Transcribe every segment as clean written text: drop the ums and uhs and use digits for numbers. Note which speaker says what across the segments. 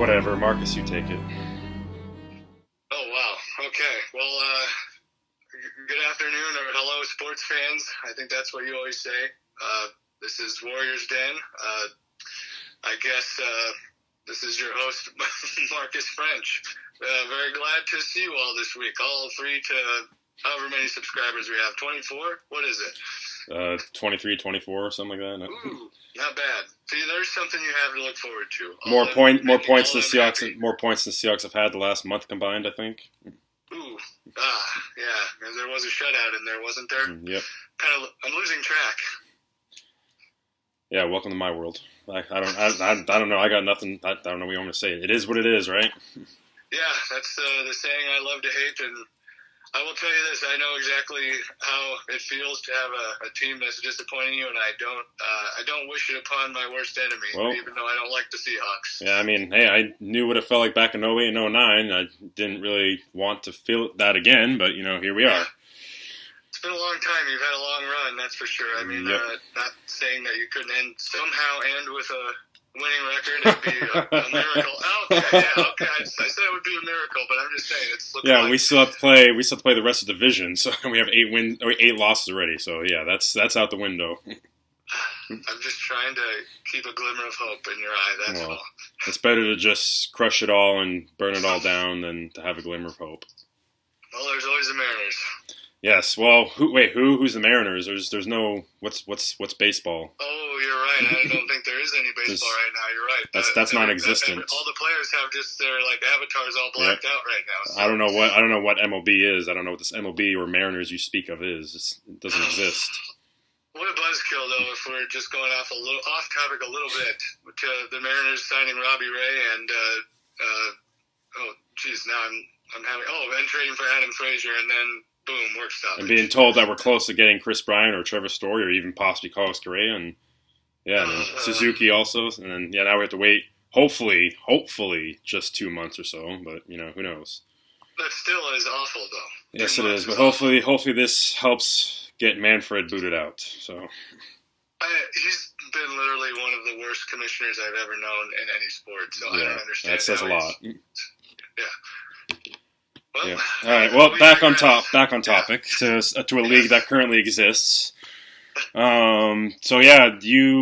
Speaker 1: whatever. Marcus, you take it.
Speaker 2: Oh, wow. Okay. Well, good afternoon or hello, sports fans. I think that's what you always say. This is Warriors Den. I guess this is your host, Marcus French. Very glad to see you all this week. All three to however many subscribers we have. 24? What is it?
Speaker 1: 23, 24, or something like that.
Speaker 2: Ooh, not bad. See, there's something you have to look forward to.
Speaker 1: More points than the Seahawks have had the last month combined, I think.
Speaker 2: Ooh, yeah. And there was a shutout in there, wasn't there?
Speaker 1: Yep.
Speaker 2: I'm losing track.
Speaker 1: Yeah, welcome to my world. I don't know. I got nothing. I don't know what you want me to say. It is what it is, right?
Speaker 2: Yeah, that's the saying I love to hate, and I will tell you this: I know exactly how it feels to have a team that's disappointing you, and I don't wish it upon my worst enemy, even though I don't like the Seahawks.
Speaker 1: Yeah, I mean, hey, I knew what it felt like back in 08 and 09. I didn't really want to feel that again, but here we are.
Speaker 2: It's been a long time. You've had a long run, that's for sure. I mean, not saying that you couldn't somehow end with a winning record and be a miracle. Okay. I said it would be a miracle, but I'm just saying it's looking like...
Speaker 1: we still have to play. We still have to play the rest of the division, so we have 8 losses already. So yeah, that's out the window.
Speaker 2: I'm just trying to keep a glimmer of hope in your eye. That's all.
Speaker 1: It's better to just crush it all and burn it all down than to have a glimmer of hope.
Speaker 2: Well, there's always the Mariners.
Speaker 1: Yes. Well, who's the Mariners? There's no what's baseball?
Speaker 2: Oh, you're right. I don't think there is any baseball right now. You're right.
Speaker 1: That's non-existent.
Speaker 2: All the players have just their avatars all blacked out right now. So.
Speaker 1: I don't know what MLB is. I don't know what this MLB or Mariners you speak of is. It doesn't exist.
Speaker 2: What a buzzkill, though, if we're just going off topic a little bit, to the Mariners signing Robbie Ray and now I'm having and trading for Adam Frazier, and then boom, work stoppage.
Speaker 1: And being told that we're close to getting Chris Bryant or Trevor Story or even possibly Carlos Correa and Suzuki also, and then now we have to wait. Hopefully, just 2 months or so, but who knows.
Speaker 2: That still is awful, though.
Speaker 1: Yes, it is, but hopefully this helps get Manfred booted out. So
Speaker 2: he's been literally one of the worst commissioners I've ever known in any sport. So I don't understand.
Speaker 1: That says a lot.
Speaker 2: Yeah. Well,
Speaker 1: yeah. All right. Well, back on topic to a league that currently exists. You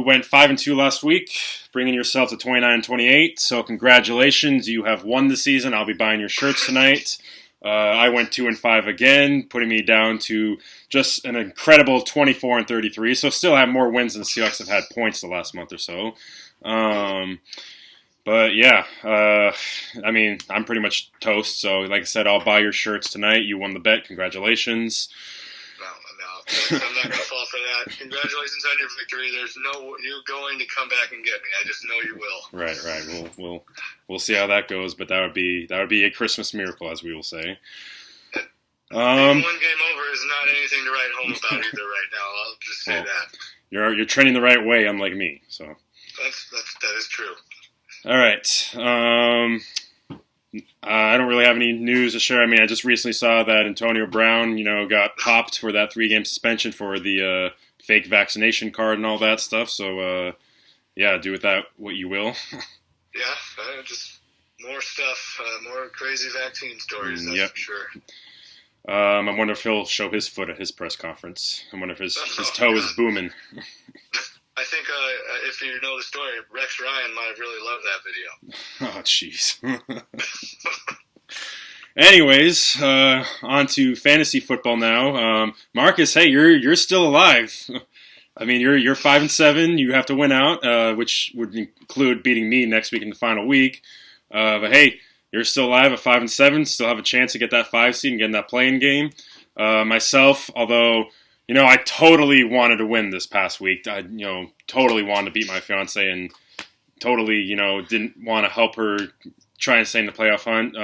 Speaker 1: went 5-2 last week, bringing yourself to 29-28. So congratulations, you have won the season. I'll be buying your shirts tonight. I went 2-5 again, putting me down to just an incredible 24-33. So still have more wins than the Seahawks have had points the last month or so. But yeah, I'm pretty much toast. So like I said, I'll buy your shirts tonight. You won the bet. Congratulations.
Speaker 2: No, I'm not going to fall for that. Congratulations on your victory. There's you're going to come back and get me. I just know you will.
Speaker 1: Right. We'll see how that goes. But that would be a Christmas miracle, as we will say.
Speaker 2: One game over is not anything to write home about either right now. I'll just say that.
Speaker 1: You're trending the right way, unlike me. So
Speaker 2: that is true.
Speaker 1: All right. I don't really have any news to share. I mean, I just recently saw that Antonio Brown, got popped for that 3-game suspension for the fake vaccination card and all that stuff. So, do with that what you will.
Speaker 2: Yeah, just more stuff, more crazy vaccine stories, that's for sure.
Speaker 1: I wonder if he'll show his foot at his press conference. I wonder if his toe is booming.
Speaker 2: I think if you know the story, Rex Ryan might have really loved that video.
Speaker 1: Oh, jeez. Anyways, on to fantasy football now. Marcus, hey, you're still alive. I mean, you're 5-7. You have to win out, which would include beating me next week in the final week. But hey, you're still alive at 5-7. Still have a chance to get that 5 seed and get in that playing game. Myself, although. I totally wanted to win this past week. I, totally wanted to beat my fiance and totally, didn't want to help her try and stay in the playoff hunt.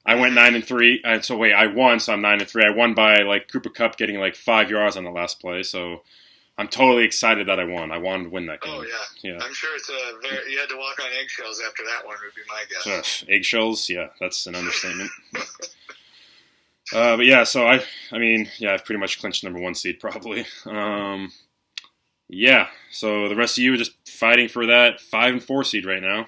Speaker 1: I went 9-3. I won, so I'm 9-3. I won by Cooper Kupp getting 5 yards on the last play. So I'm totally excited that I won. I wanted to win that game.
Speaker 2: Oh yeah. I'm sure it's you had to walk on eggshells after that one. Would be my guess.
Speaker 1: Eggshells, yeah, that's an understatement. But yeah, so I've pretty much clinched number 1 seed probably. So the rest of you are just fighting for that 5 and 4 seed right now.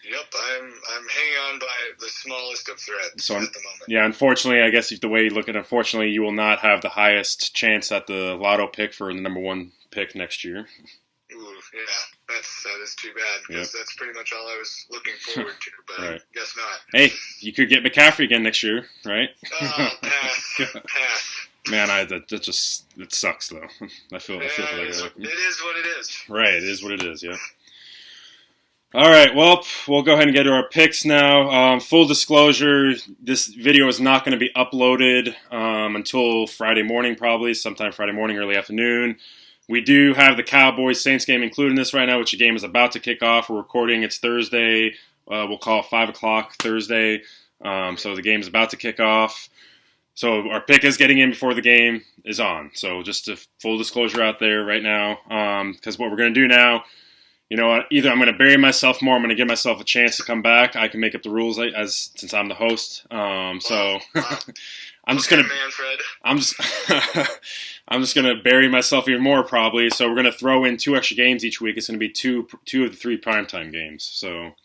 Speaker 2: Yep, I'm hanging on by the smallest of threads at the moment.
Speaker 1: Yeah, unfortunately, I guess the way you look at it, unfortunately, you will not have the highest chance at the lotto pick for the number one pick next year.
Speaker 2: Ooh, yeah, that is too bad because that's pretty much all I was looking forward to, but I guess not.
Speaker 1: Hey, you could get McCaffrey again next year, right?
Speaker 2: Oh, pass.
Speaker 1: Man, it sucks though. I feel like
Speaker 2: it is what it is.
Speaker 1: Right, it is what it is. Yeah. All right, well, we'll go ahead and get to our picks now. Full disclosure, this video is not going to be uploaded until Friday morning, probably sometime Friday morning, early afternoon. We do have the Cowboys-Saints game included in this right now, which the game is about to kick off. We're recording. It's Thursday. We'll call it 5 o'clock Thursday. So the game is about to kick off. So our pick is getting in before the game is on. So just a full disclosure out there right now. Because what we're going to do now, you know, either I'm going to bury myself more, I'm going to give myself a chance to come back. I can make up the rules since I'm the host. So I'm just going to,
Speaker 2: Manfred.
Speaker 1: I'm just going to bury myself even more probably. So we're going to throw in 2 extra games each week. It's going to be two of the 3 primetime games. So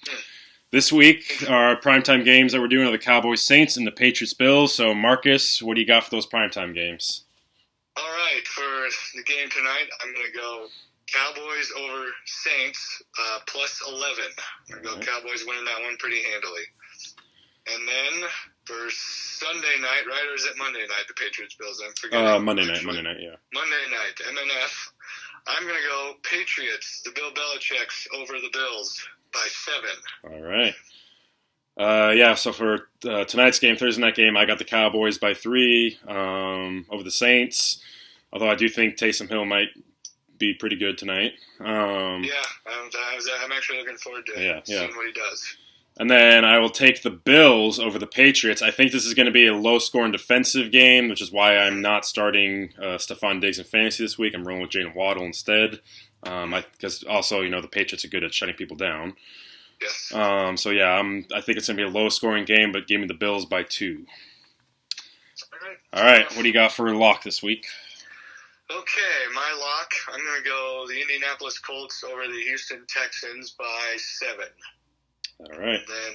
Speaker 1: this week, our primetime games that we're doing are the Cowboys-Saints and the Patriots-Bills. So Marcus, what do you got for those primetime games?
Speaker 2: All right, for the game tonight, I'm going to go Cowboys over Saints, plus 11. I'm going to go Cowboys winning that one pretty handily. And then for Sunday night, right, or is it Monday night, the Patriots-Bills? I'm forgetting.
Speaker 1: Monday night, yeah.
Speaker 2: Monday night, MNF. I'm going to go Patriots, the Bill Belichick's over the Bills by 7.
Speaker 1: All right. So for tonight's game, Thursday night game, I got the Cowboys by 3 over the Saints. Although I do think Taysom Hill might be pretty good tonight.
Speaker 2: I'm actually looking forward to seeing what he does.
Speaker 1: And then I will take the Bills over the Patriots. I think this is going to be a low-scoring defensive game, which is why I'm not starting Stephon Diggs in fantasy this week. I'm rolling with Jalen Waddle instead. Because also, the Patriots are good at shutting people down.
Speaker 2: Yes.
Speaker 1: I think it's going to be a low-scoring game, but give me the Bills by 2. All right. What do you got for lock this week?
Speaker 2: Okay, my lock, I'm going to go the Indianapolis Colts over the Houston Texans by 7.
Speaker 1: All right.
Speaker 2: Then,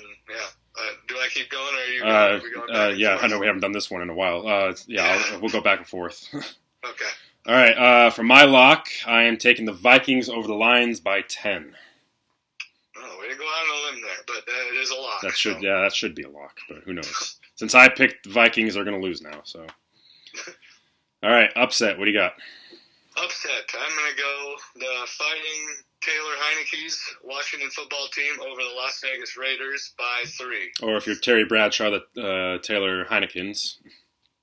Speaker 2: do I keep going, or are you going
Speaker 1: back and forth? I know we haven't done this one in a while. We'll go back and forth.
Speaker 2: Okay.
Speaker 1: All right, for my lock, I am taking the Vikings over the Lions by 10.
Speaker 2: Oh, way to go out on a limb there, but it is a lock.
Speaker 1: That should be a lock, but who knows? Since I picked the Vikings, they're going to lose now, so. All right, upset, what do you got?
Speaker 2: Upset, I'm going to go the Fighting Taylor Heineke's Washington football team over the Las Vegas Raiders by 3.
Speaker 1: Or if you're Terry Bradshaw, the Taylor Heinekens.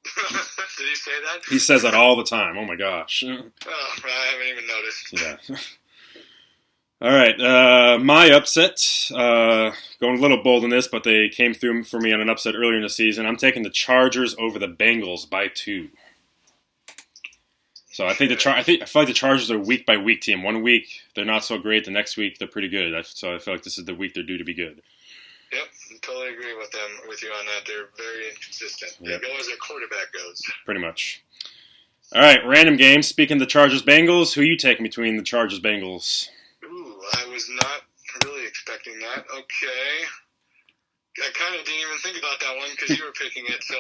Speaker 2: Did he say that?
Speaker 1: He says that all the time. Oh, my gosh.
Speaker 2: Oh, I haven't even noticed.
Speaker 1: Yeah. All right, my upset, going a little bold in this, but they came through for me on an upset earlier in the season. I'm taking the Chargers over the Bengals by 2. So I think I feel like the Chargers are a week-by-week team. One week, they're not so great. The next week, they're pretty good. So I feel like this is the week they're due to be good.
Speaker 2: Yep, I totally agree with you on that. They're very inconsistent. They go as their quarterback goes.
Speaker 1: Pretty much. All right, random game. Speaking of the Chargers-Bengals, who are you taking between the Chargers-Bengals?
Speaker 2: Ooh, I was not really expecting that. Okay. I kind of didn't even think about that one because you were picking it, so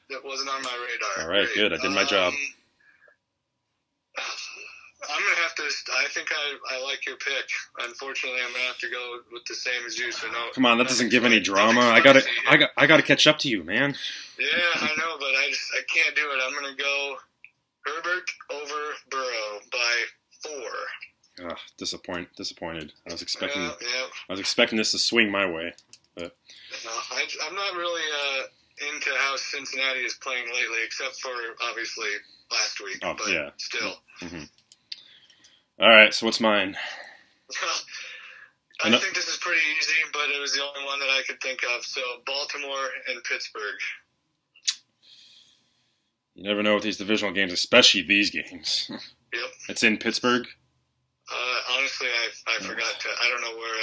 Speaker 2: that wasn't on my radar.
Speaker 1: All right, good. I did my job.
Speaker 2: I'm going to have to – I think I like your pick. Unfortunately, I'm going to have to go with the same as you. So no. Come
Speaker 1: on, that doesn't give any drama. I gotta catch up to you, man.
Speaker 2: Yeah, I know, but I can't do it. I'm going to go Herbert over Burrow by 4.
Speaker 1: Disappointed. I was expecting this to swing my way, but
Speaker 2: no, I'm not really into how Cincinnati is playing lately, except for obviously last week.
Speaker 1: Oh,
Speaker 2: but
Speaker 1: yeah.
Speaker 2: Still.
Speaker 1: Mm-hmm. All right, so what's mine?
Speaker 2: I think this is pretty easy, but it was the only one that I could think of. So Baltimore and Pittsburgh.
Speaker 1: You never know with these divisional games, especially these games.
Speaker 2: Yep.
Speaker 1: It's in Pittsburgh?
Speaker 2: Honestly, I forgot to. I don't know where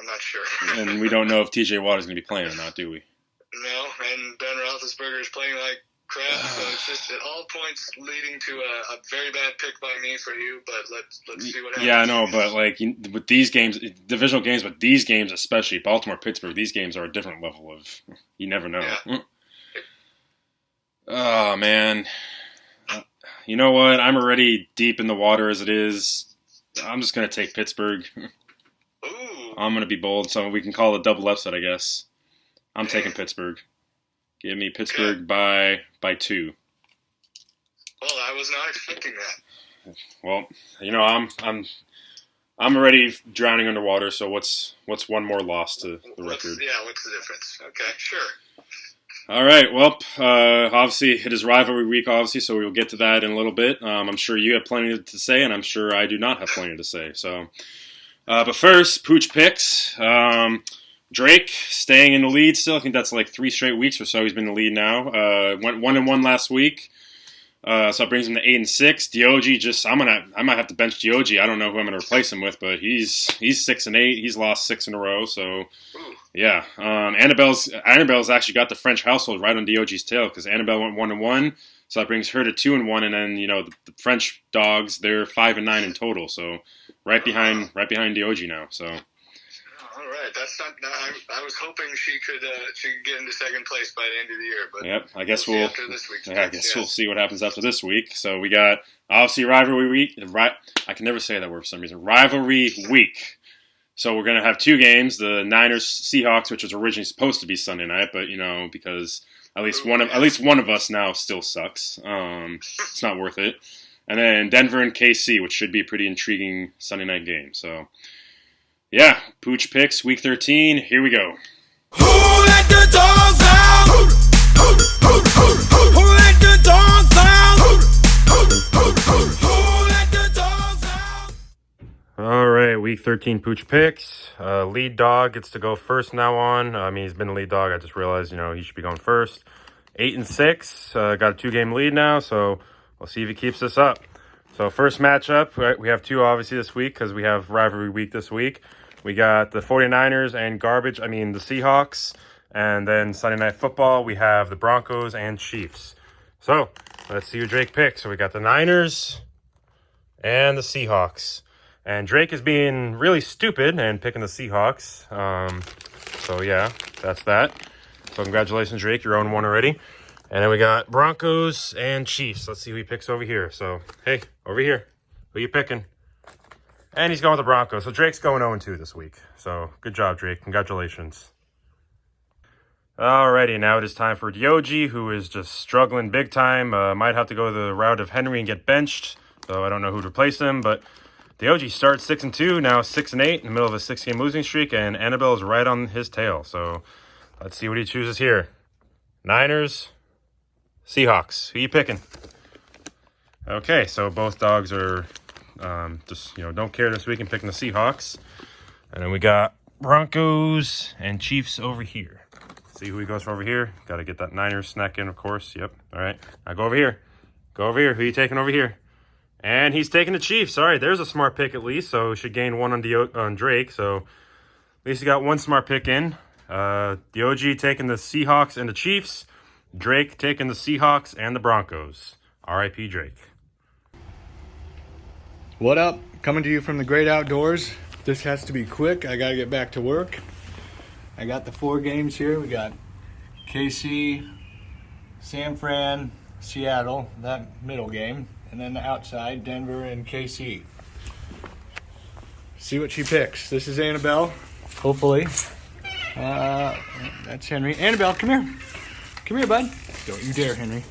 Speaker 2: I'm not sure.
Speaker 1: And we don't know if TJ Watt is going to be playing or not, do we?
Speaker 2: No, and Ben Roethlisberger is playing like crap. So it's just at all points leading to a very bad pick by me for you. But let's see what happens.
Speaker 1: Yeah, I know, but like with these games, divisional games, but these games especially, Baltimore, Pittsburgh, these games are a different level of. You never know.
Speaker 2: Yeah.
Speaker 1: Oh man, you know what? I'm already deep in the water as it is. I'm just gonna take Pittsburgh.
Speaker 2: Ooh.
Speaker 1: I'm gonna be bold, so we can call it a double upset, I guess. I'm taking Pittsburgh. Give me Pittsburgh by 2.
Speaker 2: Well, I was not expecting that.
Speaker 1: Well, you know, I'm already drowning underwater. So what's one more loss to the record?
Speaker 2: What's the difference? Okay, sure.
Speaker 1: All right. Well, obviously it is rivalry week, obviously, so we'll get to that in a little bit. I'm sure you have plenty to say, and I'm sure I do not have plenty to say. So, but first, Pooch Picks. Drake staying in the lead still. I think that's like 3 straight weeks or so he's been in the lead now. Went 1-1 last week. So it brings him to 8-6. Diogi I might have to bench Diogi. I don't know who I'm gonna replace him with, but he's 6-8. He's lost 6 in a row. So yeah. Annabelle's actually got the French household right on Diogi's tail because Annabelle went 1-1. So that brings her to 2-1, and then the French dogs, they're 5-9 in total. So right behind Diogi now. So.
Speaker 2: All right, that's not. I was hoping she could get into second place by the end of the year, but
Speaker 1: yep, I guess
Speaker 2: we'll see after this week's picks,
Speaker 1: we'll see what happens after this week. So we got obviously rivalry week. I can never say that word for some reason. Rivalry week. So we're gonna have 2 games: the Niners Seahawks, which was originally supposed to be Sunday night, but because at least one of us now still sucks. It's not worth it. And then Denver and KC, which should be a pretty intriguing Sunday night game. So. Yeah, Pooch Picks, Week 13, here we go.
Speaker 3: Who let the dogs out? Who let the dogs out? Who let the dogs out?
Speaker 1: All right, Week 13 Pooch Picks. Lead dog gets to go first now on. I mean, he's been the lead dog. I just realized, he should be going first. 8-6, got a 2-game lead now, so we'll see if he keeps this up. So first matchup, we have 2 obviously this week because we have rivalry week this week. We got the 49ers and the Seahawks. And then Sunday Night Football, we have the Broncos and Chiefs. So, let's see who Drake picks. So we got the Niners and the Seahawks. And Drake is being really stupid and picking the Seahawks. So yeah, that's that. So congratulations, Drake. You're on 1 already. And then we got Broncos and Chiefs. Let's see who he picks over here. So, hey, over here. Who you picking? And he's going with the Broncos. So Drake's going 0-2 this week. So good job, Drake. Congratulations. Alrighty, now it is time for Diogi, who is just struggling big time. Might have to go the route of Henry and get benched. So I don't know who to replace him. But Diogi starts 6-2, now 6-8 in the middle of a 6-game losing streak. And Annabelle is right on his tail. So let's see what he chooses here. Niners, Seahawks. Who you picking? Okay, so both dogs are don't care this week and picking the Seahawks. And then we got Broncos and Chiefs over here. See who he goes for over here. Got to get that Niners snack in, of course. Yep. All right. Now go over here. Go over here. Who you taking over here? And he's taking the Chiefs. All right. There's a smart pick at least. So we should gain 1 on Drake. So at least he got 1 smart pick in. Diogi taking the Seahawks and the Chiefs. Drake taking the Seahawks and the Broncos. R.I.P. Drake.
Speaker 4: What up? Coming to you from the great outdoors. This has to be quick. I got to get back to work. I got the 4 games here. We got KC, San Fran, Seattle, that middle game. And then the outside, Denver and KC. See what she picks. This is Annabelle, hopefully. That's Henry. Annabelle, come here. Come here, bud. Don't you dare, Henry.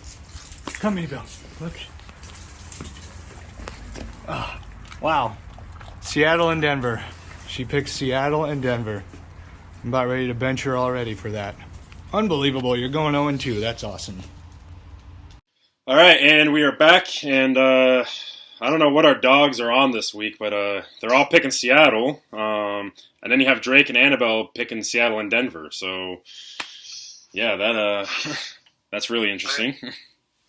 Speaker 4: Come, Annabelle. Look. Oh, wow. Seattle and Denver. She picks Seattle and Denver. I'm about ready to bench her already for that. Unbelievable. You're going 0-2. That's awesome.
Speaker 1: All right, and we are back. And I don't know what our dogs are on this week, but they're all picking Seattle. And then you have Drake and Annabelle picking Seattle and Denver. So, yeah, that's really interesting.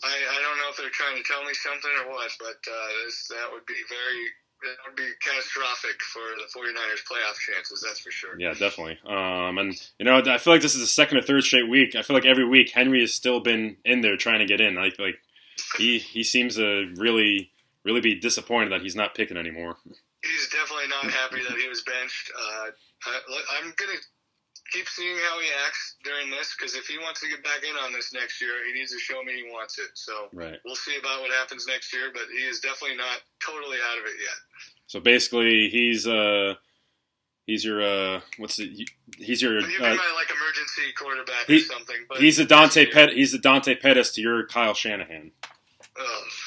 Speaker 2: I don't know if they're trying to tell me something or what, but that would be very, it would be catastrophic for the 49ers playoff chances, that's for sure.
Speaker 1: Yeah, definitely. And I feel like this is the second or third straight week. I feel like every week Henry has still been in there trying to get in. Like he seems to really be disappointed that he's not picking anymore.
Speaker 2: He's definitely not happy that he was benched. I'm gonna keep seeing how he acts during this, because if he wants to get back in on this next year, he needs to show me he wants it. So We'll see about what happens next year, but he is definitely not totally out of it yet.
Speaker 1: So basically, he's your
Speaker 2: He'd be my emergency quarterback or something. But
Speaker 1: he's the Dante Pettis to your Kyle Shanahan.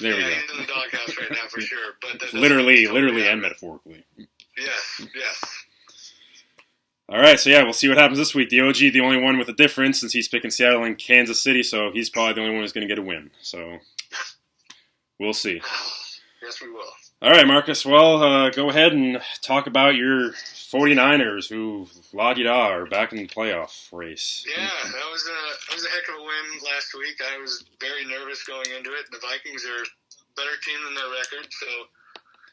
Speaker 1: There we go.
Speaker 2: He's in the doghouse right now for sure. But
Speaker 1: literally and metaphorically.
Speaker 2: Yes.
Speaker 1: All right, so we'll see what happens this week. The OG, the only one with a difference, since he's picking Seattle and Kansas City, so he's probably the only one who's going to get a win. So we'll see.
Speaker 2: Yes, we will.
Speaker 1: All right, Marcus. Well, go ahead and talk about your 49ers, who la-di-da are back in the playoff race.
Speaker 2: Yeah, that was a heck of a win last week. I was very nervous going into it. The Vikings are a better team than their record, so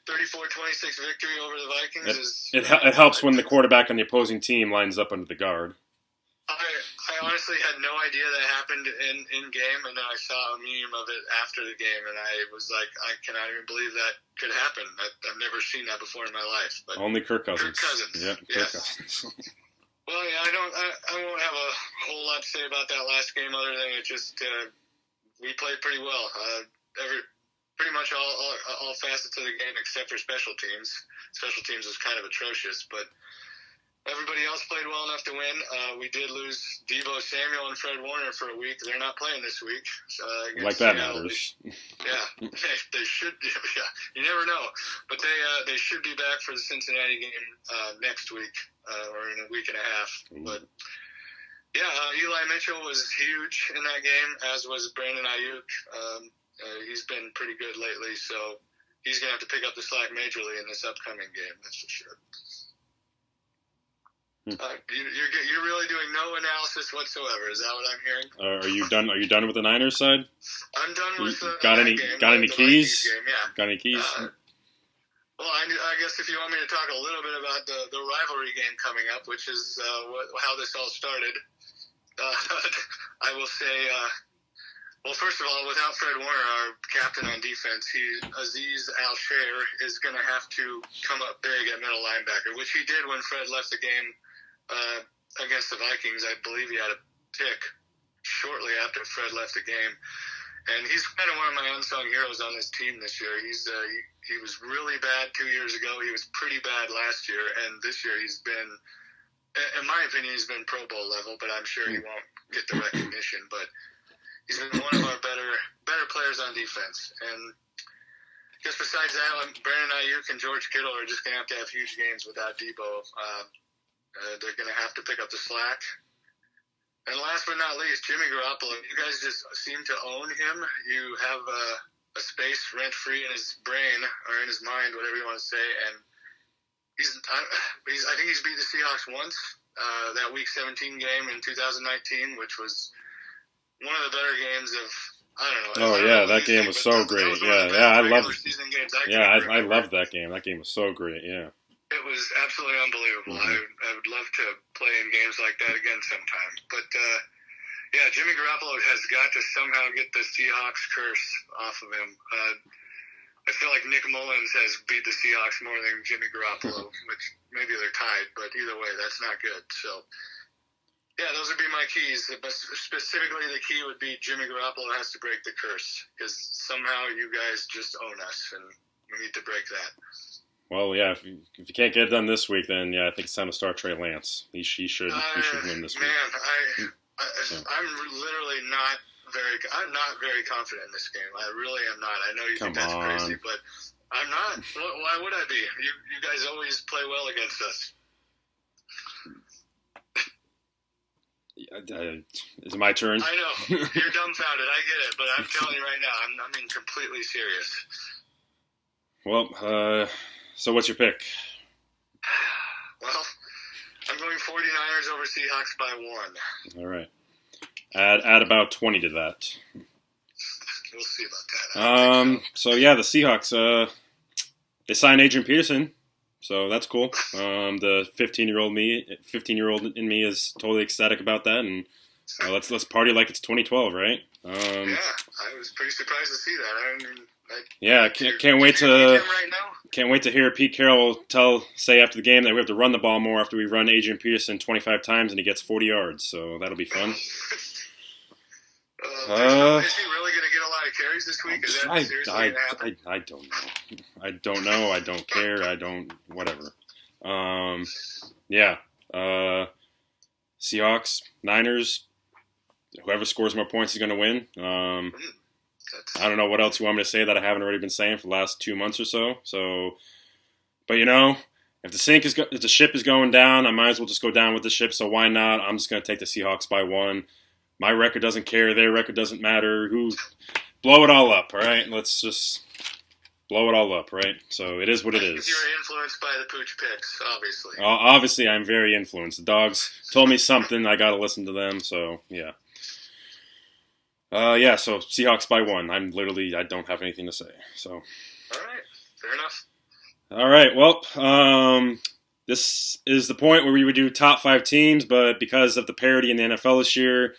Speaker 2: 34-26 victory over the Vikings
Speaker 1: it helps when the quarterback on the opposing team lines up under the guard.
Speaker 2: I honestly had no idea that happened in game, and then I saw a meme of it after the game, and I was like, I cannot even believe that could happen. I've never seen that before in my life. But
Speaker 1: only Kirk Cousins.
Speaker 2: Yeah,
Speaker 1: Kirk Cousins.
Speaker 2: Well, yeah, I won't have a whole lot to say about that last game, other than it just we played pretty well. Pretty much all facets of the game except for special teams. Special teams was kind of atrocious, but everybody else played well enough to win. We did lose Deebo Samuel and Fred Warner for a week. They're not playing this week.
Speaker 1: Like that matters.
Speaker 2: Yeah, they should. Yeah, you never know. But they should be back for the Cincinnati game next week or in a week and a half. But yeah, Eli Mitchell was huge in that game, as was Brandon Ayuk. He's been pretty good lately, so he's going to have to pick up the slack majorly in this upcoming game, that's for sure. You're really doing no analysis whatsoever. Is that what I'm hearing?
Speaker 1: Are you done? Are you done with the Niners side?
Speaker 2: I'm done with the
Speaker 1: got any
Speaker 2: game,
Speaker 1: got any keys?
Speaker 2: Game, yeah.
Speaker 1: Got any keys?
Speaker 2: Well, I guess if you want me to talk a little bit about the rivalry game coming up, which is how this all started, I will say. Well, first of all, without Fred Warner, our captain on defense, Azeez Al-Shaair is going to have to come up big at middle linebacker, which he did when Fred left the game against the Vikings. I believe he had a pick shortly after Fred left the game. And he's kind of one of my unsung heroes on this team this year. He was really bad 2 years ago. He was pretty bad last year. And this year he's been, in my opinion, he's been Pro Bowl level, but I'm sure he won't get the recognition. But he's been one of our better players on defense. And just besides that, Brandon Ayuk and George Kittle are just going to have huge games without Deebo. They're going to have to pick up the slack. And last but not least, Jimmy Garoppolo. You guys just seem to own him. You have a space rent-free in his brain or in his mind, whatever you want to say. And I think he's beat the Seahawks once, that Week 17 game in 2019, which was one of the better games of, I don't know.
Speaker 1: Oh, yeah, that game was so great. Yeah, I loved it. Yeah, I loved that game. That game was so great, yeah.
Speaker 2: It was absolutely unbelievable. I would love to play in games like that again sometime. But, yeah, Jimmy Garoppolo has got to somehow get the Seahawks curse off of him. I feel like Nick Mullins has beat the Seahawks more than Jimmy Garoppolo, which maybe they're tied, but either way, that's not good. So, yeah, those would be my keys. But specifically, the key would be Jimmy Garoppolo has to break the curse, because somehow you guys just own us, and we need to break that.
Speaker 1: Well, yeah, if you can't get it done this week, then, yeah, I think it's time to start Trey Lance. He should win this week.
Speaker 2: Man, I'm literally I'm not very confident in this game. I really am not. I know you think that's crazy, but I'm not. Why would I be? You guys always play well against us.
Speaker 1: Is it my turn?
Speaker 2: I know. You're dumbfounded. I get it, but I'm telling you right now, I'm being completely serious.
Speaker 1: Well, so what's your pick?
Speaker 2: Well, I'm going 49ers over Seahawks by 1.
Speaker 1: All right. Add about 20 to that.
Speaker 2: We'll see about that.
Speaker 1: So, yeah, the Seahawks, they signed Adrian Peterson, so that's cool. The 15-year-old in me is totally ecstatic about that, and let's party like it's 2012, right?
Speaker 2: Yeah, I was pretty surprised to see that.
Speaker 1: Can't wait to hear Pete Carroll say after the game that we have to run the ball more after we run Adrian Peterson 25 times and he gets 40 yards. So that'll be fun.
Speaker 2: Is he really going to get a lot of carries this week? Is that seriously going to happen?
Speaker 1: I don't know. I don't know. I don't care. I don't whatever. Seahawks, Niners. Whoever scores more points is going to win. I don't know what else you want me to say that I haven't already been saying for the last 2 months or so. But if the ship is going down, I might as well just go down with the ship. So why not? I'm just going to take the Seahawks by 1. My record doesn't care. Their record doesn't matter. Blow it all up, all right? Let's just blow it all up, right? So it is what it is.
Speaker 2: You're influenced by the Pooch Picks, obviously.
Speaker 1: Obviously, I'm very influenced. The dogs told me something. I got to listen to them. So yeah. So Seahawks by 1. I don't have anything to say. So.
Speaker 2: All right, fair enough.
Speaker 1: All right, well, this is the point where we would do top 5 teams, but because of the parity in the NFL this year,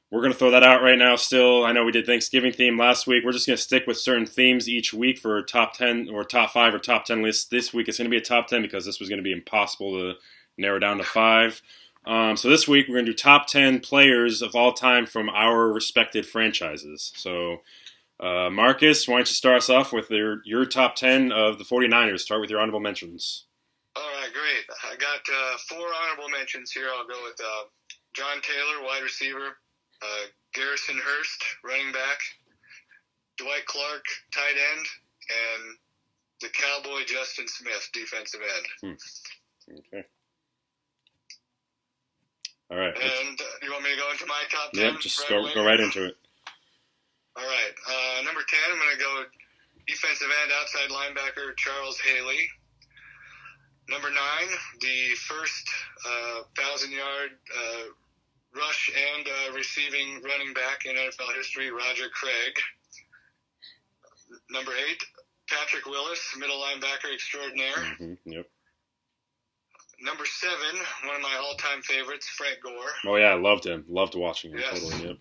Speaker 1: we're going to throw that out right now still. I know we did Thanksgiving theme last week. We're just going to stick with certain themes each week for top 10 or top 5 or top 10 lists. This week it's going to be a top 10 because this was going to be impossible to narrow down to 5. So this week we're going to do top 10 players of all time from our respected franchises. So, Marcus, why don't you start us off with your top 10 of the 49ers? Start with your honorable mentions.
Speaker 2: All right, great. I got 4 honorable mentions here. I'll go with John Taylor, wide receiver, Garrison Hurst, running back, Dwight Clark, tight end, and the Cowboy Justin Smith, defensive end.
Speaker 1: Okay. All right.
Speaker 2: And you want me to go into my top 10?
Speaker 1: Yep, just go right into it.
Speaker 2: All right. Number 10, I'm going to go defensive end, outside linebacker, Charles Haley. Number 9, the first 1,000-yard rush and receiving running back in NFL history, Roger Craig. Number 8, Patrick Willis, middle linebacker extraordinaire.
Speaker 1: Mm-hmm, yep.
Speaker 2: Number 7, one of my all-time favorites, Frank Gore.
Speaker 1: Oh yeah, I loved him. Loved watching him.
Speaker 2: Yes.
Speaker 1: Totally. Yep.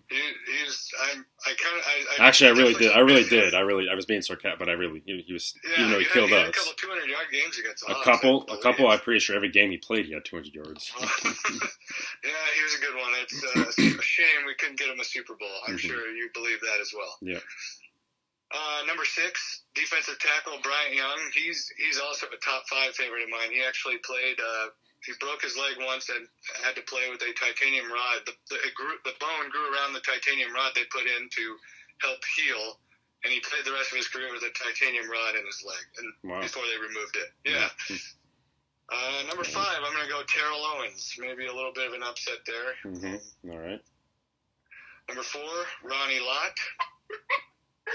Speaker 2: Actually,
Speaker 1: I really did. I was being sarcastic, but he was.
Speaker 2: Yeah,
Speaker 1: even though he killed us.
Speaker 2: A couple 200-yard games against us.
Speaker 1: A couple. I'm pretty sure every game he played, he had 200 yards.
Speaker 2: Yeah, he was a good one. It's a shame we couldn't get him a Super Bowl. I'm sure you believe that as well.
Speaker 1: Yeah.
Speaker 2: Number 6, defensive tackle Bryant Young. He's also a top 5 favorite of mine. He actually played. He broke his leg once and had to play with a titanium rod. The bone grew around the titanium rod they put in to help heal, and he played the rest of his career with a titanium rod in his leg, and before they removed it. Yeah. Number 5, I'm going to go Terrell Owens. Maybe a little bit of an upset there.
Speaker 1: Mm-hmm. All right.
Speaker 2: Number 4, Ronnie Lott.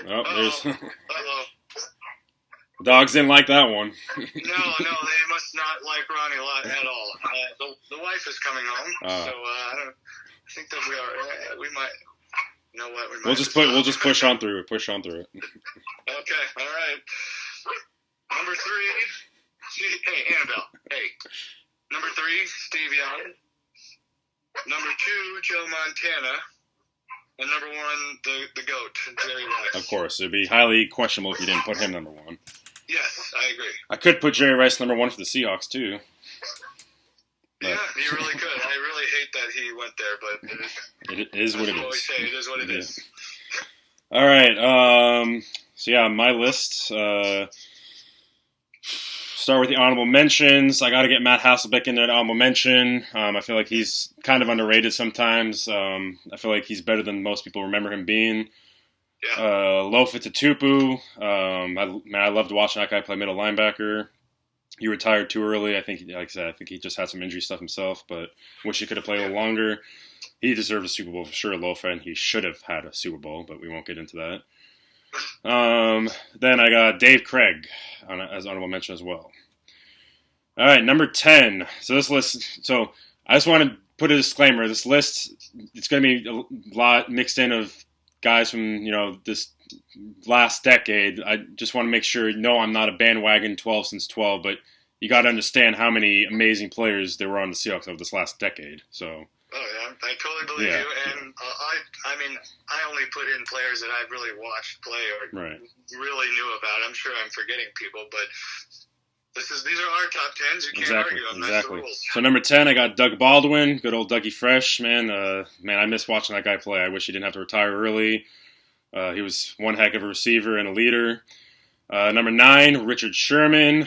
Speaker 1: Oh, there's.
Speaker 2: Uh-oh.
Speaker 1: Dogs didn't like that one.
Speaker 2: No, they must not like Ronnie Lott at all. The wife is coming home, so I think that we might. You know what?
Speaker 1: We'll just push on through it. Okay,
Speaker 2: all right. Number 3. Hey, Annabelle. Hey. Number 3, Steve Young. Number 2, Joe Montana. And number 1, the GOAT, Jerry Rice.
Speaker 1: Of course, it'd be highly questionable if you didn't put him number 1.
Speaker 2: Yes, I agree.
Speaker 1: I could put Jerry Rice number 1 for the Seahawks too.
Speaker 2: Yeah, you really could. I really hate that he went there, but
Speaker 1: it is what it is.
Speaker 2: I always say it is what it is.
Speaker 1: All right. So yeah, my list. Start with the honorable mentions. I got to get Matt Hasselbeck in there. Honorable mention. I feel like he's kind of underrated sometimes. I feel like he's better than most people remember him being.
Speaker 2: Yeah.
Speaker 1: Lofa Tatupu. I loved watching that guy play middle linebacker. He retired too early. I think he just had some injury stuff himself, but wish he could have played a little longer. He deserved a Super Bowl for sure, Lofa, and he should have had a Super Bowl, but we won't get into that. Then I got Dave Craig as honorable mention as well. All right, number 10. So this list. So I just want to put a disclaimer. This list, it's going to be a lot mixed in of guys from this last decade. I just want to make sure, no, I'm not a bandwagon 12 since 12, but you got to understand how many amazing players there were on the Seahawks over this last decade. So.
Speaker 2: Oh yeah, I totally believe you. And I mean, I only put in players that I've really watched play or really knew about. I'm sure I'm forgetting people, but these are our top tens. You can't argue them. That's the rules.
Speaker 1: So number 10, I got Doug Baldwin, good old Dougie Fresh, man. I miss watching that guy play. I wish he didn't have to retire early. He was one heck of a receiver and a leader. Number 9, Richard Sherman,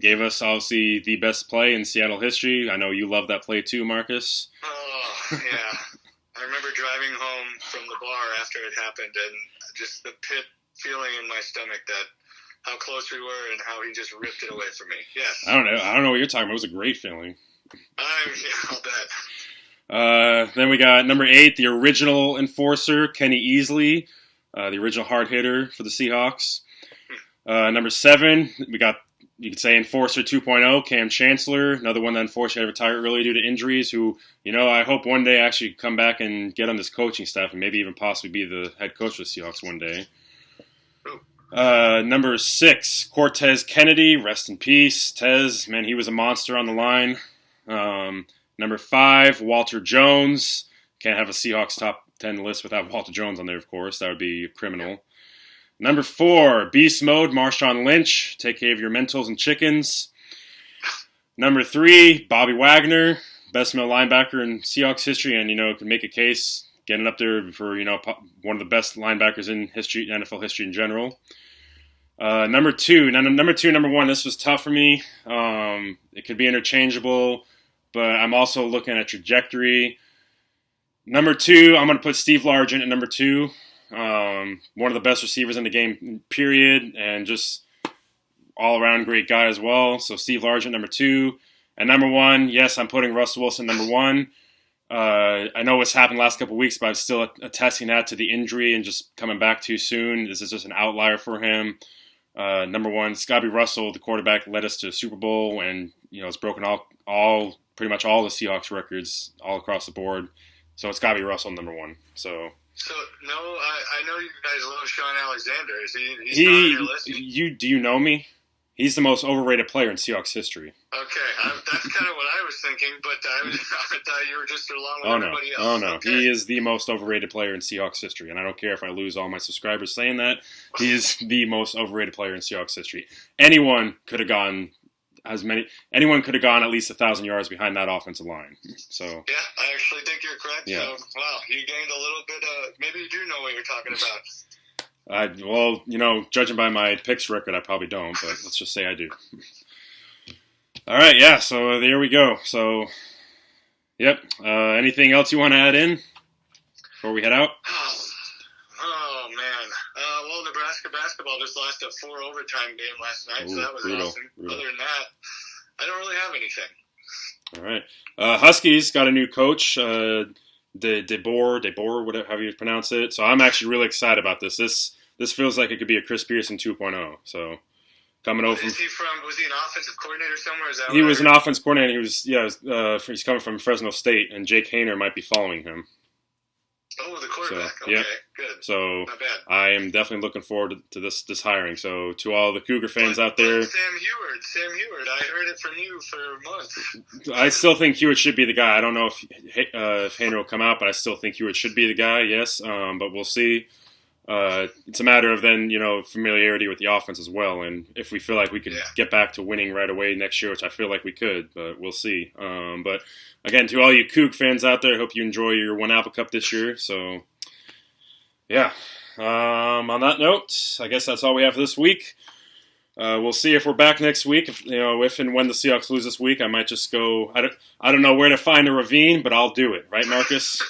Speaker 1: gave us obviously the best play in Seattle history. I know you love that play too, Marcus.
Speaker 2: Oh, yeah. I remember driving home from the bar after it happened and just the pit feeling in my stomach that how close we were and how he just ripped it away from me. Yes.
Speaker 1: I don't know what you're talking about. It was a great feeling.
Speaker 2: I'll bet.
Speaker 1: Then we got number 8, the original enforcer, Kenny Easley, the original hard hitter for the Seahawks. Number 7, we got, you could say, Enforcer 2.0, Cam Chancellor, another one that unfortunately had to retire early due to injuries, who, I hope one day actually come back and get on this coaching staff and maybe even possibly be the head coach of the Seahawks one day. Number 6, Cortez Kennedy, rest in peace. Tez, man, he was a monster on the line. Number 5, Walter Jones. Can't have a Seahawks top 10 list without Walter Jones on there, of course. That would be criminal. Number 4, Beast Mode, Marshawn Lynch. Take care of your mentals and chickens. Number 3, Bobby Wagner, best middle linebacker in Seahawks history, and can make a case getting up there for one of the best linebackers in history, NFL history in general. Number 2, number 1. This was tough for me. It could be interchangeable, but I'm also looking at trajectory. Number 2, I'm going to put Steve Largent at number 2. One of the best receivers in the game, period, and just all-around great guy as well. So Steve Largent, number 2. And number 1, yes, I'm putting Russell Wilson number 1. I know what's happened the last couple of weeks, but I'm still attesting that to the injury and just coming back too soon. This is just an outlier for him. Number 1, it's got to be Russell. The quarterback led us to the Super Bowl, and it's broken pretty much all the Seahawks records all across the board. So it's got to be Russell number 1. So
Speaker 2: no, I know you guys love Sean Alexander. He's not on your list?
Speaker 1: Do you know me? He's the most overrated player in Seahawks history.
Speaker 2: Okay, that's kind of what I was thinking, but I thought you were just along with everybody else.
Speaker 1: Oh, no.
Speaker 2: Okay.
Speaker 1: He is the most overrated player in Seahawks history, and I don't care if I lose all my subscribers saying that. He is the most overrated player in Seahawks history. Anyone could have gone at least 1,000 yards behind that offensive line. So
Speaker 2: yeah, I actually think you're correct.
Speaker 1: Yeah.
Speaker 2: So, wow, you gained a little bit maybe you do know what you're talking about.
Speaker 1: Judging by my picks record, I probably don't, but let's just say I do. All right, yeah, so there we go. So, yep. Anything else you want to add in before we head out?
Speaker 2: Oh man. Well, Nebraska basketball just lost a 4 overtime game last night, so that was awesome. Brutal. Other than that, I don't really have anything.
Speaker 1: All right. Huskies got a new coach, DeBoer, whatever, however you pronounce it. So I'm actually really excited about this. This feels like it could be a Chris Pearson 2.0. So coming over from,
Speaker 2: was he an offensive coordinator somewhere? Is that
Speaker 1: he was an offensive coordinator. He's coming from Fresno State, and Jake Hayner might be following him.
Speaker 2: Oh, the quarterback.
Speaker 1: So,
Speaker 2: okay,
Speaker 1: yeah.
Speaker 2: Good.
Speaker 1: So
Speaker 2: not bad.
Speaker 1: I am definitely looking forward to this hiring. So to all the Cougar fans out there,
Speaker 2: Sam Heward, I heard it from you for months.
Speaker 1: I still think Heward should be the guy. I don't know if Hayner will come out, but I still think Heward should be the guy. Yes, but we'll see. It's a matter of then familiarity with the offense as well, and if we feel like we could get back to winning right away next year, which I feel like we could, but we'll see. But again, to all you Coug fans out there, I hope you enjoy your One Apple Cup this year. So, yeah. On that note, I guess that's all we have for this week. We'll see if we're back next week. If and when the Seahawks lose this week, I might just go. I don't know where to find a ravine, but I'll do it. Right, Marcus?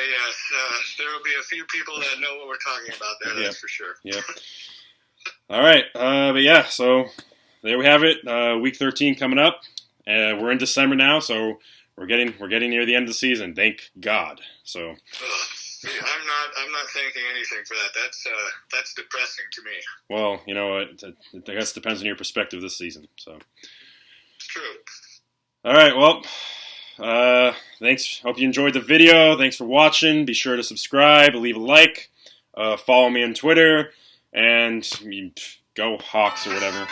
Speaker 2: Yes. There will be a few people that know what we're talking about there. That's for sure.
Speaker 1: Yeah. All right. But yeah. So there we have it. Week 13 coming up. We're in December now, so we're getting near the end of the season. Thank God. So.
Speaker 2: I'm not thanking anything for that. That's depressing to me.
Speaker 1: Well, I guess it depends on your perspective this season. So.
Speaker 2: It's true.
Speaker 1: All right. Well, thanks. Hope you enjoyed the video. Thanks for watching. Be sure to subscribe, leave a like, follow me on Twitter, and go Hawks or whatever.